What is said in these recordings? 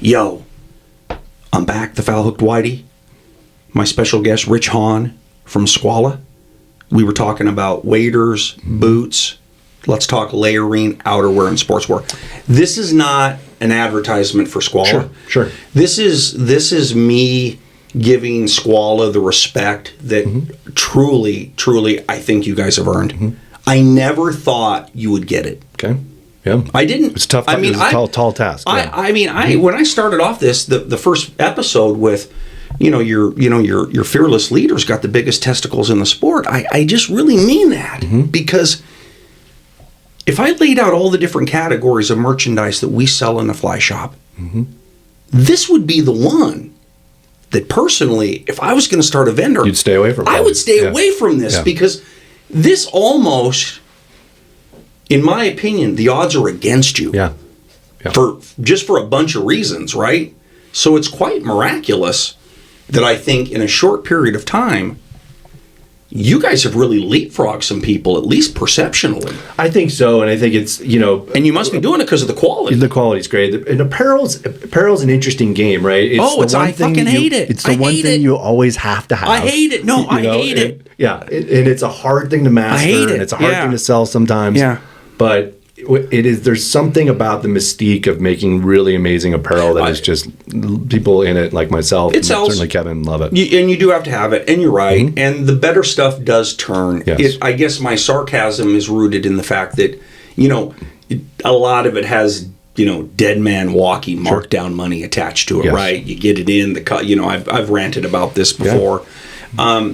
Yo, I'm back, the Foul Hooked Whitey. My special guest, Rich Hohne from Skwala. We were talking about waders, boots. Let's talk layering, outerwear, and sportswear. This is not an advertisement for Skwala. Sure. This is me giving Skwala the respect that truly, I think you guys have earned. I never thought you would get it. Okay. Yeah. I didn't. It's tough. It's a tall task. Yeah. When I started off the first episode with, your fearless leader's got the biggest testicles in the sport. I just really mean that because if I laid out all the different categories of merchandise that we sell in the fly shop, this would be the one that personally, if I was going to start a vendor, you'd stay away from. I would stay away from this because this almost, in my opinion, the odds are against you. Yeah. For a bunch of reasons, right? So it's quite miraculous that I think in a short period of time, you guys have really leapfrogged some people, at least perceptionally. I think so, and I think it's, And you must be doing it because of the quality. The quality's great. And apparel's an interesting game, right? I fucking hate it. It's the one thing you always have to have. I hate it. No, I hate it. Yeah, and it's a hard thing to master. I hate it. And it's a hard thing to sell sometimes. Yeah. But it is. There's something about the mystique of making really amazing apparel that is just people in it like myself. It sells. Certainly Kevin love it. And you do have to have it. And you're right. And the better stuff does turn. Yes. I guess my sarcasm is rooted in the fact that, a lot of it has, dead man walking markdown money attached to it, right? You get it in the I've ranted about this before. Yeah.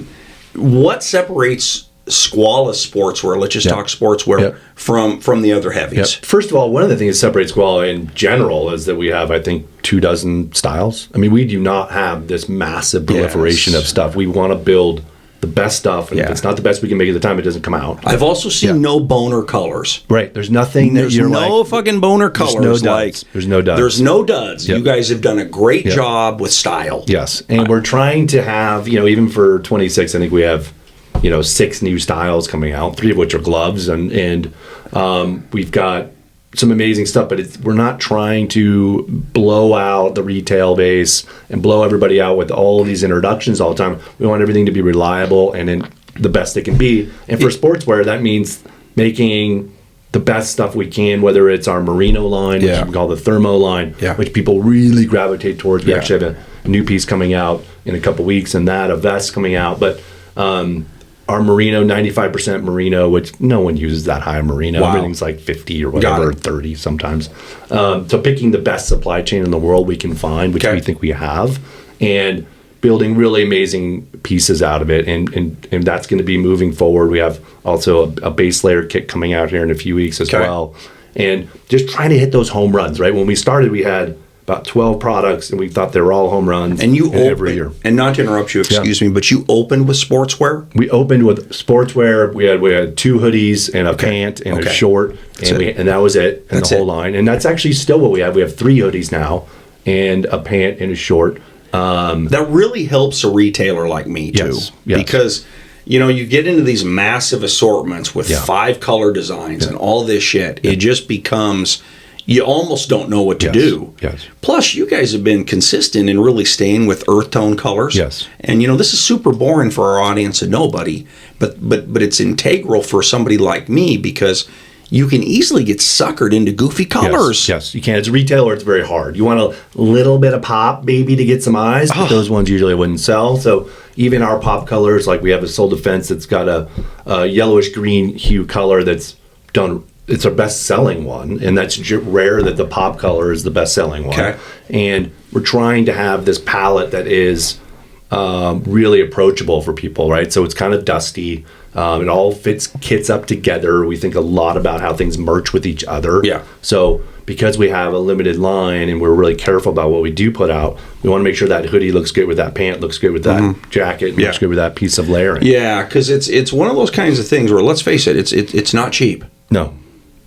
What separates Skwala sportswear, let's just talk sportswear, from the other heavies? First of all, one of the things that separates Skwala in general is that we have, I think, 24 styles. I mean, we do not have this massive proliferation of stuff. We want to build the best stuff, and if it's not the best we can make at the time, it doesn't come out. I've also seen no boner colors. Right. There's nothing that There's no fucking boner colors. There's no duds. There's no duds. You guys have done a great job with style. Yes. And we're trying to have, even for 26, I think we have 6 new styles coming out, 3 of which are gloves, and we've got some amazing stuff, but we're not trying to blow out the retail base and blow everybody out with all of these introductions all the time. We want everything to be reliable and in the best it can be. And for sportswear, that means making the best stuff we can, whether it's our merino line, which we call the thermo line, which people really gravitate towards. We actually have a new piece coming out in a couple weeks, and a vest coming out, but our merino, 95% merino, which no one uses that high merino. Wow. Everything's like 50 or whatever, 30 sometimes. So picking the best supply chain in the world we can find, which we think we have, and building really amazing pieces out of it. And that's going to be moving forward. We have also a base layer kit coming out here in a few weeks as well. And just trying to hit those home runs, right? When we started, we had about 12 products, and we thought they were all home runs. And you opened, every year. And not to interrupt you, excuse me, but you opened with sportswear? We opened with sportswear. We had 2 hoodies and a pant and a short, and that was it, and the whole line. And that's actually still what we have. We have 3 hoodies now, and a pant and a short. That really helps a retailer like me, too. Yes. Because, you get into these massive assortments with 5 color designs and all this shit. It just becomes... You almost don't know what to do. Yes. Plus, you guys have been consistent in really staying with earth tone colors. Yes. And this is super boring for our audience and nobody, but it's integral for somebody like me because you can easily get suckered into goofy colors. Yes, you can. As a retailer, it's very hard. You want a little bit of pop, maybe, to get some eyes, but those ones usually wouldn't sell. So even our pop colors, like we have a Soul Defense that's got a yellowish green hue color that's done. It's our best-selling one, and that's rare that the pop color is the best-selling one. Okay. And we're trying to have this palette that is really approachable for people, right? So it's kind of dusty. It all kits up together. We think a lot about how things merge with each other. Yeah. So because we have a limited line and we're really careful about what we do put out, we want to make sure that hoodie looks good with that pant, looks good with that jacket, and looks good with that piece of layering. Yeah, because it's one of those kinds of things where, let's face it, it's not cheap. No.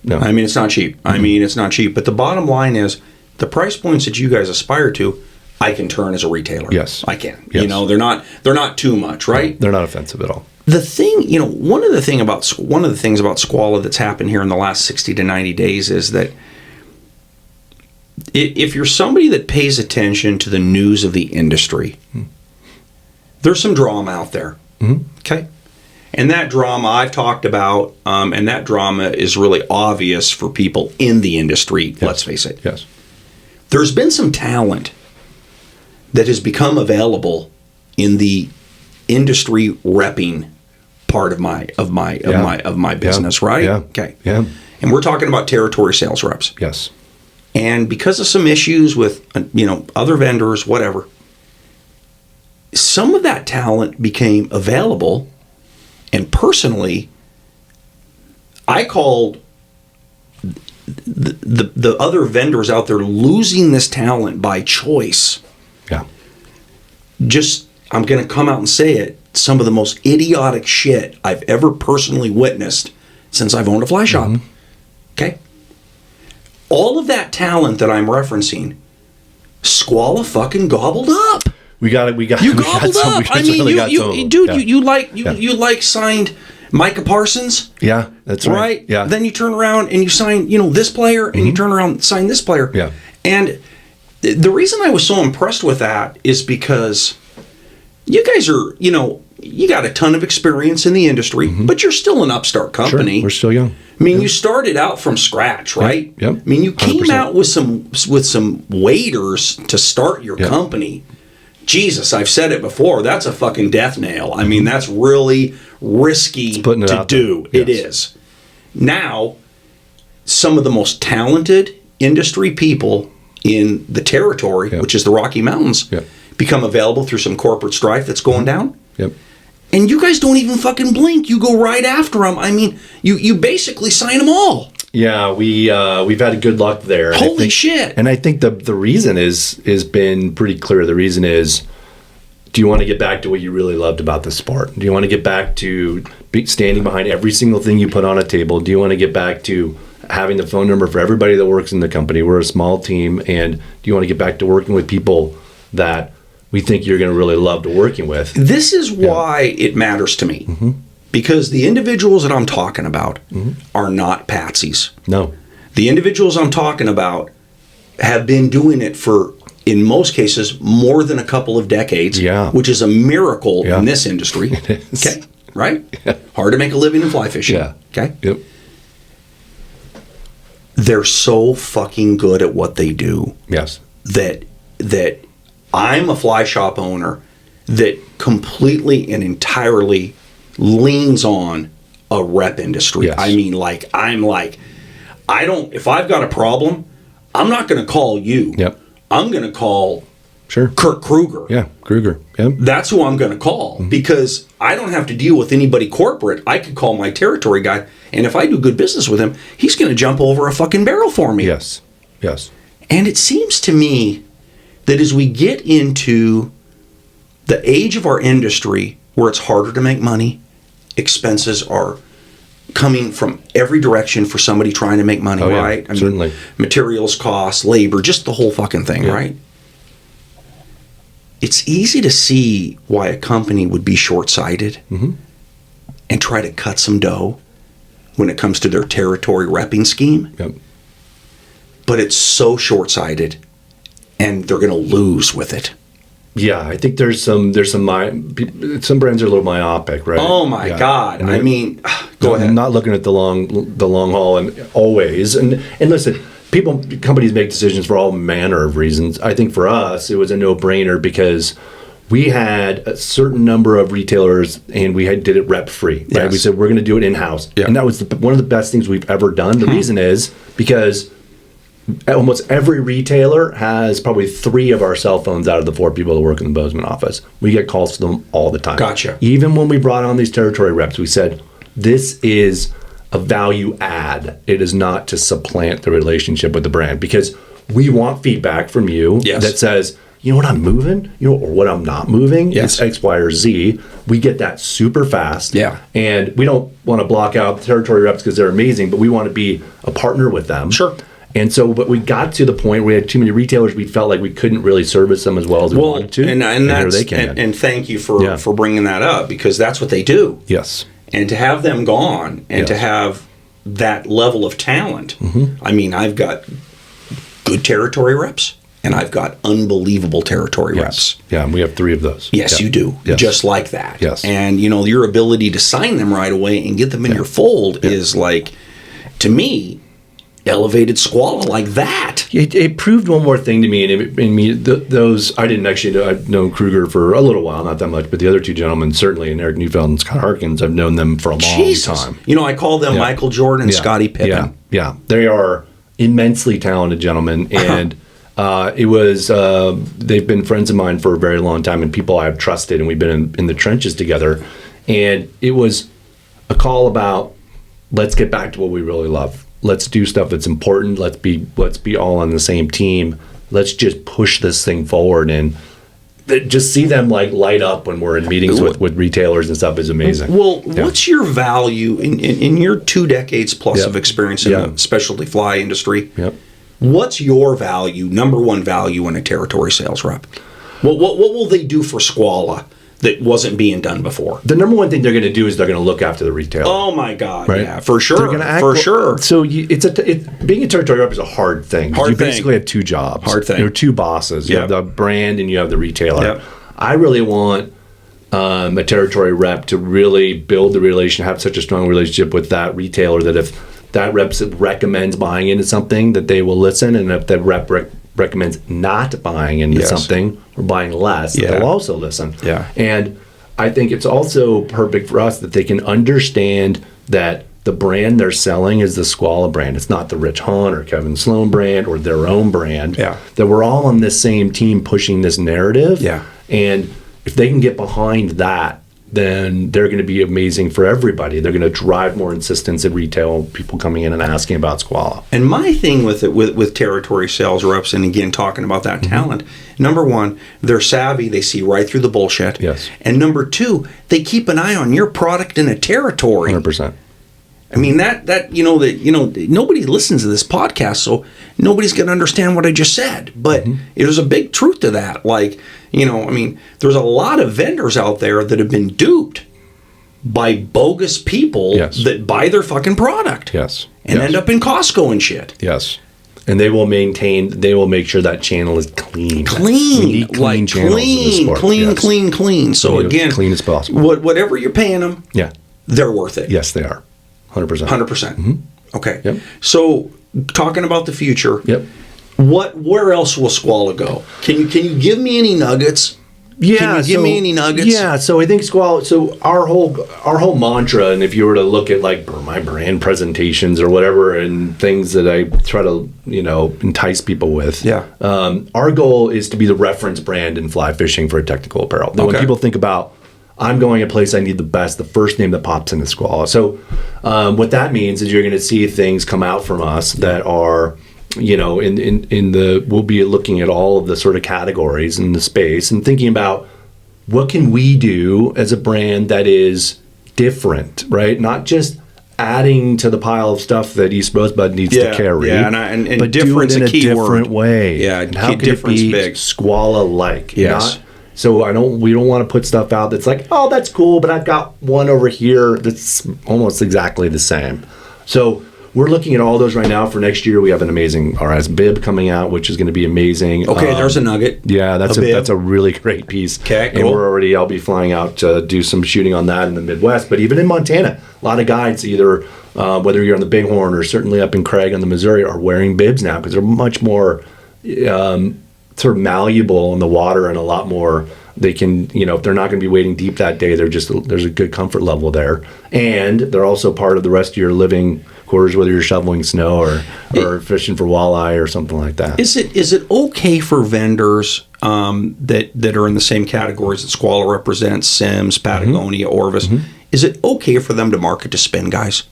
I mean, it's not cheap. It's not cheap. But the bottom line is, the price points that you guys aspire to, I can turn as a retailer. Yes. I can. Yes. They're not too much, right? They're not offensive at all. The thing, one of the things about Skwala that's happened here in the last 60 to 90 days is that if you're somebody that pays attention to the news of the industry, there's some drama out there. Okay? And that drama I've talked about, and that drama is really obvious for people in the industry, let's face it. Yes. There's been some talent that has become available in the industry repping part of my business, right? Yeah. Okay. Yeah. And we're talking about territory sales reps. Yes. And because of some issues with other vendors, whatever, some of that talent became available. And personally, I called the other vendors out there losing this talent by choice. Yeah. Just, I'm going to come out and say it, some of the most idiotic shit I've ever personally witnessed since I've owned a fly shop. Okay? All of that talent that I'm referencing, Skwalla fucking gobbled up. We got it. You gobbled up. I mean, you like signed Micah Parsons. Yeah, that's right. Right? Yeah. Then you turn around and you sign, this player, and you turn around and sign this player. Yeah. And the reason I was so impressed with that is because you guys are, you got a ton of experience in the industry, but you're still an upstart company. Sure. We're still young. I mean, you started out from scratch, right? Yep. I mean, you came 100%. out with some waiters to start your company. Jesus, I've said it before. That's a fucking death nail. I mean, that's really risky to do. Yes. It is. Now, some of the most talented industry people in the territory, which is the Rocky Mountains, become available through some corporate strife that's going down. Yep. And you guys don't even fucking blink. You go right after them. I mean, you basically sign them all. Yeah, we've had good luck there. Holy shit! And I think the reason is been pretty clear. The reason is, do you want to get back to what you really loved about the sport? Do you want to get back to standing behind every single thing you put on a table? Do you want to get back to having the phone number for everybody that works in the company? We're a small team, and do you want to get back to working with people that we think you're going to really love to working with? This is why it matters to me. Because the individuals that I'm talking about are not patsies. No. The individuals I'm talking about have been doing it for, in most cases, more than a couple of decades, which is a miracle in this industry. It is. Okay, right? Yeah. Hard to make a living in fly fishing. Yeah. Okay? Yep. They're so fucking good at what they do. Yes. That I'm a fly shop owner that completely and entirely leans on a rep industry. Yes. I mean, if I've got a problem, I'm not going to call you. Yep. I'm going to call Sure. Kurt Kruger. Yeah, Kruger. Yep. That's who I'm going to call because I don't have to deal with anybody corporate. I could call my territory guy, and if I do good business with him, he's going to jump over a fucking barrel for me. Yes. Yes. And it seems to me that as we get into the age of our industry where it's harder to make money, expenses are coming from every direction for somebody trying to make money, right? I certainly. mean, materials costs, labor, just the whole fucking thing, right? It's easy to see why a company would be short-sighted and try to cut some dough when it comes to their territory repping scheme. Yep. But it's so short-sighted, and they're going to lose with it. Yeah, I think there's some brands are a little myopic, right? Oh my God! I mean, go ahead. I'm not looking at the long haul, and always and listen. Companies make decisions for all manner of reasons. I think for us, it was a no-brainer because we had a certain number of retailers and we did it rep-free. Right? Yes. We said, we're going to do it in-house. Yeah. And that was one of the best things we've ever done. The reason is because almost every retailer has probably 3 of our cell phones out of the 4 people that work in the Bozeman office. We get calls to them all the time. Gotcha. Even when we brought on these territory reps, we said, this is a value add. It is not to supplant the relationship with the brand because we want feedback from you that says, you know what I'm moving, or what I'm not moving. It's X, Y, or Z. We get that super fast. Yeah. And we don't want to block out the territory reps because they're amazing, but we want to be a partner with them. Sure. And so, but we got to the point where we had too many retailers. We felt like we couldn't really service them as well as we wanted to. And here they can. And thank you for bringing that up because that's what they do. Yes. And to have them gone and to have that level of talent, I mean, I've got good territory reps, and I've got unbelievable territory reps. Yeah, and we have 3 of those. Yes, yeah. you do. Yes. Just like that. Yes. And, your ability to sign them right away and get them in your fold is like, to me, elevated Skwalla like that. It proved one more thing to me, and those I didn't actually know. I've known Kruger for a little while, not that much, but the other 2 gentlemen certainly, and Eric Neufeld and Scott Harkins, I've known them for a long time. I call them Michael Jordan and Scottie Pippen. Yeah, they are immensely talented gentlemen, and they've been friends of mine for a very long time, and people I've trusted, and we've been in the trenches together, and it was a call about let's get back to what we really love. Let's do stuff that's important. Let's be all on the same team. Let's just push this thing forward, and just see them like light up when we're in meetings with retailers and stuff is amazing. Well, what's your value in your 2 decades plus of experience in the specialty fly industry? Yep. What's your value, number one value in a territory sales rep? What will they do for Skwalla that wasn't being done before? The number one thing they're going to do is they're going to look after the retailer. Oh my God! Right? Yeah, for sure. They're going to act for sure. So being a territory rep is a hard thing. You basically have 2 jobs. Hard thing. There are 2 bosses. You have the brand and you have the retailer. Yep. I really want a territory rep to really build the relation, have such a strong relationship with that retailer that if that rep recommends buying into something, that they will listen, and if that rep recommends not buying into something or buying less, they'll also listen. Yeah. And I think it's also perfect for us that they can understand that the brand they're selling is the Skwalla brand. It's not the Rich Hohne or Kevin Sloan brand or their own brand. Yeah. That we're all on this same team pushing this narrative. Yeah. And if they can get behind that, then they're going to be amazing for everybody. They're going to drive more insistence at retail, people coming in and asking about Skwalla. And my thing with it, with territory sales reps, and again, talking about that talent, number one, they're savvy. They see right through the bullshit. Yes. And number two, they keep an eye on your product in a territory. 100%. I mean, nobody listens to this podcast, so nobody's going to understand what I just said. But there's a big truth to that. Like, there's a lot of vendors out there that have been duped by bogus people that buy their fucking product. Yes. And end up in Costco and shit. Yes. And they will make sure that channel is clean. Clean. Clean channels in the sport. Clean. So again, clean as possible. Whatever you're paying them, they're worth it. Yes, they are. 100%. 100%. Okay. Yep. So talking about the future, where else will Skwalla go? Can you give me any nuggets? Can you give me any nuggets? Yeah, so I think Skwalla, so our whole mantra, and if you were to look at like my brand presentations or whatever and things that I try to, entice people with, our goal is to be the reference brand in fly fishing for technical apparel. Now, when people think about I'm going a place I need the best, the first name that pops in is Skwalla. So what that means is you're going to see things come out from us that are, we'll be looking at all of the sort of categories in the space and thinking about what can we do as a brand that is different, right? Not just adding to the pile of stuff that East Rosebud needs to carry. Yeah, and but difference do it in a key different word. way. Yeah, and how can it difference be big. Skwalla-like? Yes. So we don't want to put stuff out that's like, oh, that's cool, but I've got one over here that's almost exactly the same. So we're looking at all those right now. For next year, we have an amazing RS bib coming out, which is going to be amazing. Okay, there's a nugget. Yeah, that's a really great piece. Okay, cool. And I'll be flying out to do some shooting on that in the Midwest, but even in Montana, a lot of guides, either whether you're on the Bighorn or certainly up in Craig on the Missouri, are wearing bibs now because they're much more sort of malleable in the water and a lot more. They can, if they're not going to be wading deep that day, there's a good comfort level there, and they're also part of the rest of your living quarters, whether you're shoveling snow or fishing for walleye or something like that. Is it okay for vendors that are in the same categories that Skwalla represents, Sims, Patagonia, Orvis? Is it okay for them to market to spin guys?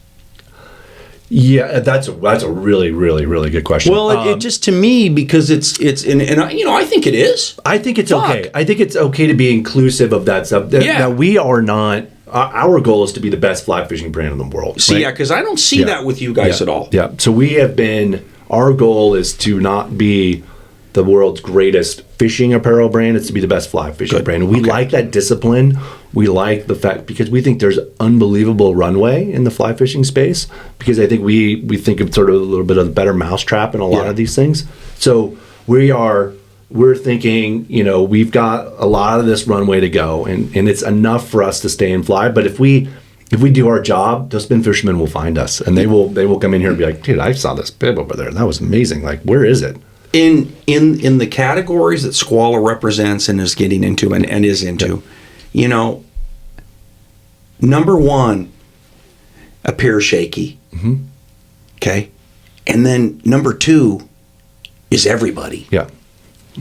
Yeah, that's a really, really, really good question. Well, it just to me, because it's I think it is. I think it's okay. I think it's okay to be inclusive of that stuff. Now, we are not. Our goal is to be the best fly fishing brand in the world. See, because I don't see that with you guys at all. Yeah. So we have been. Our goal is to not be the world's greatest fishing apparel brand. It's to be the best fly fishing brand. And we like that discipline We like the fact, because we think there's unbelievable runway in the fly fishing space, because I think we think of sort of a little bit of a better mousetrap in a lot of these things. So we're thinking, we've got a lot of this runway to go, and it's enough for us to stay and fly. But if we do our job, those spin fishermen will find us, and they will come in here and be like, dude, I saw this bib over there. That was amazing. Like, where is it? In the categories that Skwala represents and is getting into and is into, number one, appears shaky. Mm-hmm. Okay. And then number two is everybody. Yeah.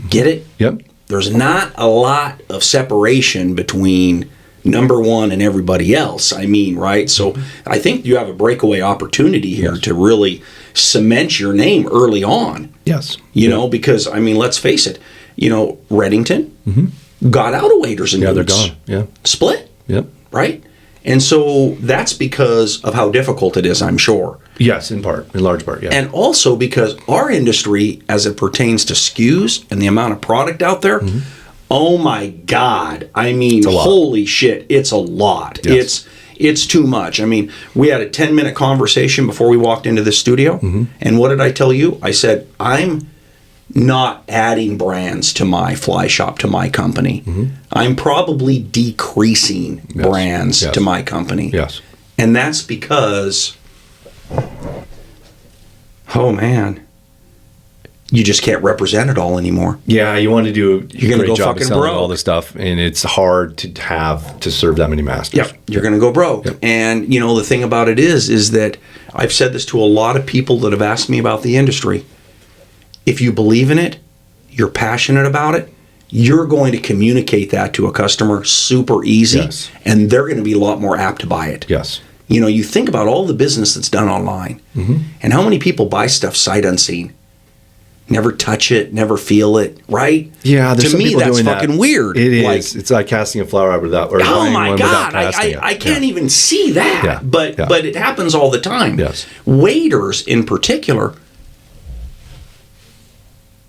Get it? Yep. There's not a lot of separation between number one and everybody else. I mean, right? So I think you have a breakaway opportunity here to really cement your name early on. Yes. Because, I mean, let's face it, Reddington got out of waders and they're boots. gone. Yeah. Split. Yep. Right? And so that's because of how difficult it is, I'm sure. Yes, in large part, yeah. And also because our industry, as it pertains to SKUs and the amount of product out there, oh my God, I mean, holy shit, it's a lot. Yes. It's too much. I mean, we had a 10-minute conversation before we walked into the studio, and what did I tell you? I said, I'm not adding brands to my fly shop, to my company. I'm probably decreasing brands to my company. Yes. And that's because, oh man, you just can't represent it all anymore. Yeah, you want to do You're gonna great go job of fucking selling broke. all this stuff, and it's hard to serve that many masters. Yep, you're going to go broke. Yep. And, the thing about it is that I've said this to a lot of people that have asked me about the industry. If you believe in it, you're passionate about it, you're going to communicate that to a customer super easy, and they're going to be a lot more apt to buy it. Yes. You think about all the business that's done online, and how many people buy stuff sight unseen. Never touch it, never feel it, right? Yeah, there's to some me people that's doing fucking that. weird. It is. It's like casting a flower out without, or Oh buying my one God, without casting it. I can't even see that. Yeah. But it happens all the time. Yes. Waders in particular.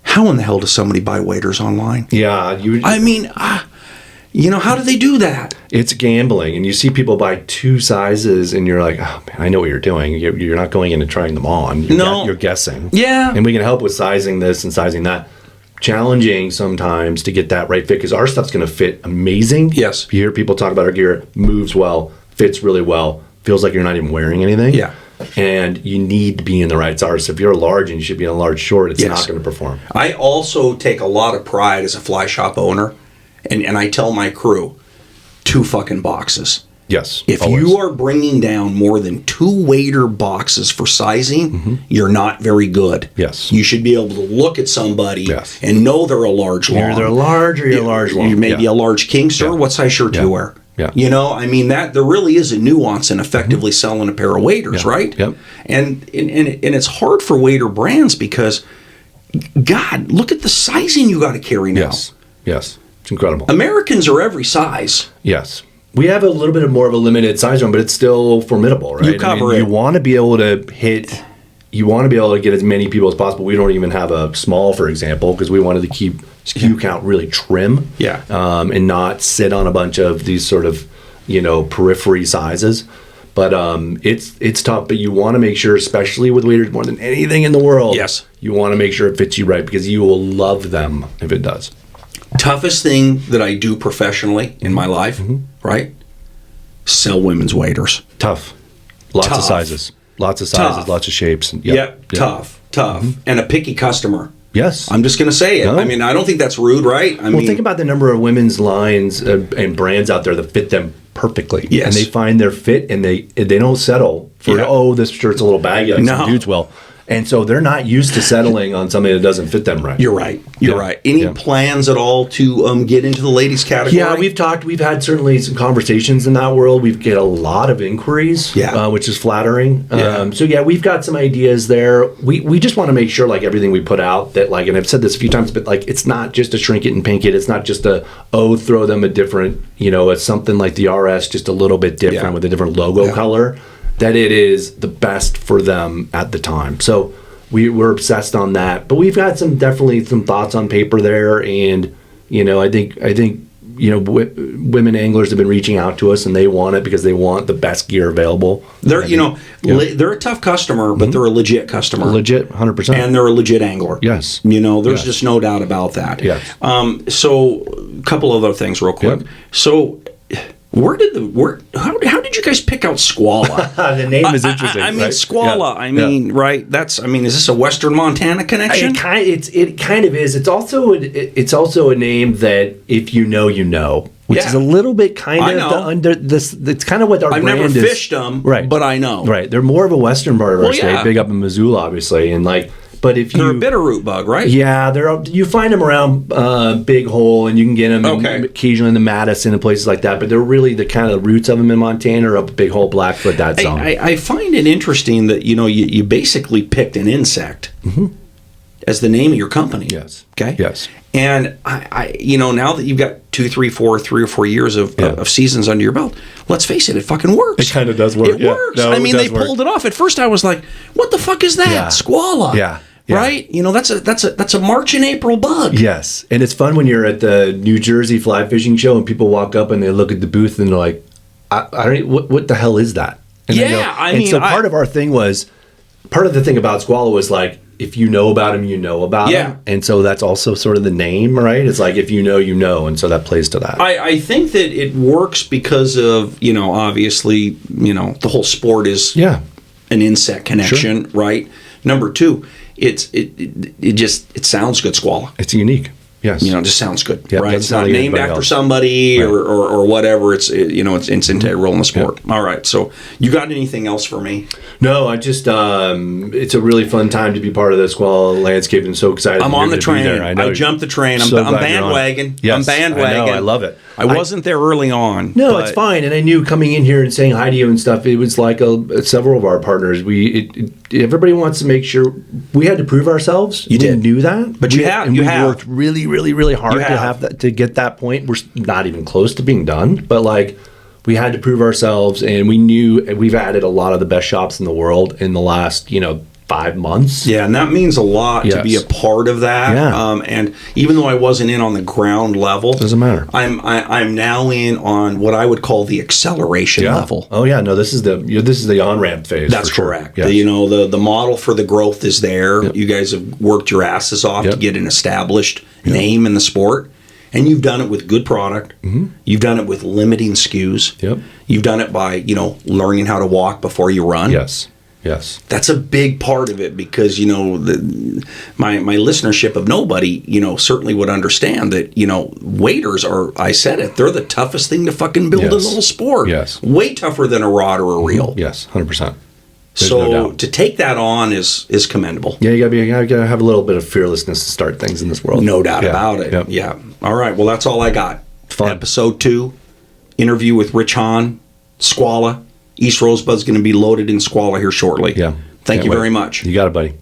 How in the hell does somebody buy waders online? Yeah, I mean, how do they do that? it's gambling, and you see people buy two sizes, and you're like, oh man, I know what you're doing. You're not going in and trying them on. You're guessing. Yeah. And we can help with sizing this and sizing that. Challenging sometimes to get that right fit, because our stuff's going to fit amazing. Yes. You hear people talk about our gear, moves well, fits really well, feels like you're not even wearing anything. Yeah. And you need to be in the right size. So if you're a large and you should be in a large short, it's not going to perform. I also take a lot of pride as a fly shop owner, and I tell my crew, 2 fucking boxes. Yes. If always. you are bringing down more than 2 wader boxes for sizing, you're not very good. Yes. You should be able to look at somebody and know they're a large long. You're either large or you're large long. You may be a large king, sir. Yeah. What size shirt do you wear? Yeah. I mean, that there really is a nuance in effectively selling a pair of waders, right? Yep. And it's hard for wader brands because, God, look at the sizing you got to carry now. Yes. It's incredible. Americans are every size. Yes. We have a little bit more of a limited size one, but it's still formidable, right? You cover it. You want to be able to you want to be able to get as many people as possible. We don't even have a small, for example, because we wanted to keep SKU count really trim. Yeah. And not sit on a bunch of these sort of, periphery sizes. But it's tough, but you want to make sure, especially with waders more than anything in the world, you want to make sure it fits you right, because you will love them if it does. Toughest thing that I do professionally in my life, right? Sell women's waders. Tough. Lots of sizes. Lots of sizes, lots of shapes. Yep. Tough. And a picky customer. Yes. I'm just going to say it. No. I mean, I don't think that's rude, right? I mean, think about the number of women's lines and brands out there that fit them perfectly. Yes. And they find their fit, and they don't settle for, this shirt's a little baggy like some dudes will. And so they're not used to settling on something that doesn't fit them right. You're right. You're right. Any plans at all to get into the ladies category? Yeah, we've had certainly some conversations in that world. We get a lot of inquiries, which is flattering. So we've got some ideas there. We just want to make sure, like everything we put out, that and I've said this a few times, but it's not just a shrink it and pink it. It's not just throw them a different, it's something like the RS, just a little bit different with a different logo color. That it is the best for them at the time. So we're obsessed on that. But we've got definitely some thoughts on paper there, and I think women anglers have been reaching out to us, and they want it because they want the best gear available. They're they're a tough customer, but they're a legit customer, legit, 100%, and they're a legit angler. Yes, there's just no doubt about that. Yes. So a couple other things, real quick. Yep. So. How did you guys pick out Skwala? The name is interesting. I mean, right? Skwala. Yeah. Right? Is this a Western Montana connection? It kind of is. It's also a name that if you know, which is a little bit kind of under this. It's kind of what our I've brand is. I've never fished them, right? But I know. Right. They're more of a Western part of our state, big up in Missoula, obviously, and like. But if they're a bitterroot bug, right? Yeah, you find them around Big Hole, and you can get them occasionally in the Madison and places like that. But they're really the kind of roots of them in Montana are up Big Hole, Blackfoot, that zone. I find it interesting that you basically picked an insect as the name of your company. Yes. Okay. Yes. And I now that you've got 3 or 4 years of seasons under your belt, let's face it fucking works. It kind of does work. It works. No, they pulled it off. At first, I was like, "What the fuck is that? Yeah. Skwala." Yeah. Yeah. Right? That's a March and April bug. Yes. And it's fun when you're at the New Jersey fly fishing show and people walk up and they look at the booth and they're like, I don't what the hell is that? And part of our thing was, part of the thing about Skwala was like, if you know about him, you know about him. And so that's also sort of the name, right? It's like, if you know. And so that plays to that. I think that it works because of, obviously, the whole sport is an insect connection, right? Number two, it sounds good, Skwala. It's unique. Yes. It just sounds good, right? It's not like named after somebody or whatever. It's integral in the sport. All right. So you got anything else for me? No, I just it's a really fun time to be part of the Skwala landscape, and so excited. I'm on the train. I jumped the train. I'm bandwagon. Yes, I'm bandwagon. I love it. I wasn't there early on. No, it's fine. And I knew coming in here and saying hi to you and stuff, it was like several of our partners. Everybody wants to make sure we had to prove ourselves. You did. Knew that, but we worked really, really, really hard to have that, to get that point. We're not even close to being done, but like we had to prove ourselves, and we knew we've added a lot of the best shops in the world in the last 5 months. Yeah, and that means a lot to be a part of that. Yeah. And even though I wasn't in on the ground level, doesn't matter. I'm now in on what I would call the acceleration level. Oh yeah, no, this is the on ramp phase. That's correct. Yes. The model for the growth is there. Yep. You guys have worked your asses off to get an established name in the sport. And you've done it with good product. Mm-hmm. You've done it with limiting SKUs. Yep. You've done it by, learning how to walk before you run. Yes. Yes. That's a big part of it because, my listenership of nobody, certainly would understand that, waders are, I said it, they're the toughest thing to fucking build in the whole sport. Yes. Way tougher than a rod or a reel. Yes, 100%. So to take that on is commendable. Yeah, you gotta have a little bit of fearlessness to start things in this world. No doubt about it. Yep. Yeah. All right. Well, that's all I got. Fun. Episode 2, interview with Rich Hohne, Skwala. East Rosebud's going to be loaded in Skwala here shortly. Yeah. Thank you very much. You got it, buddy.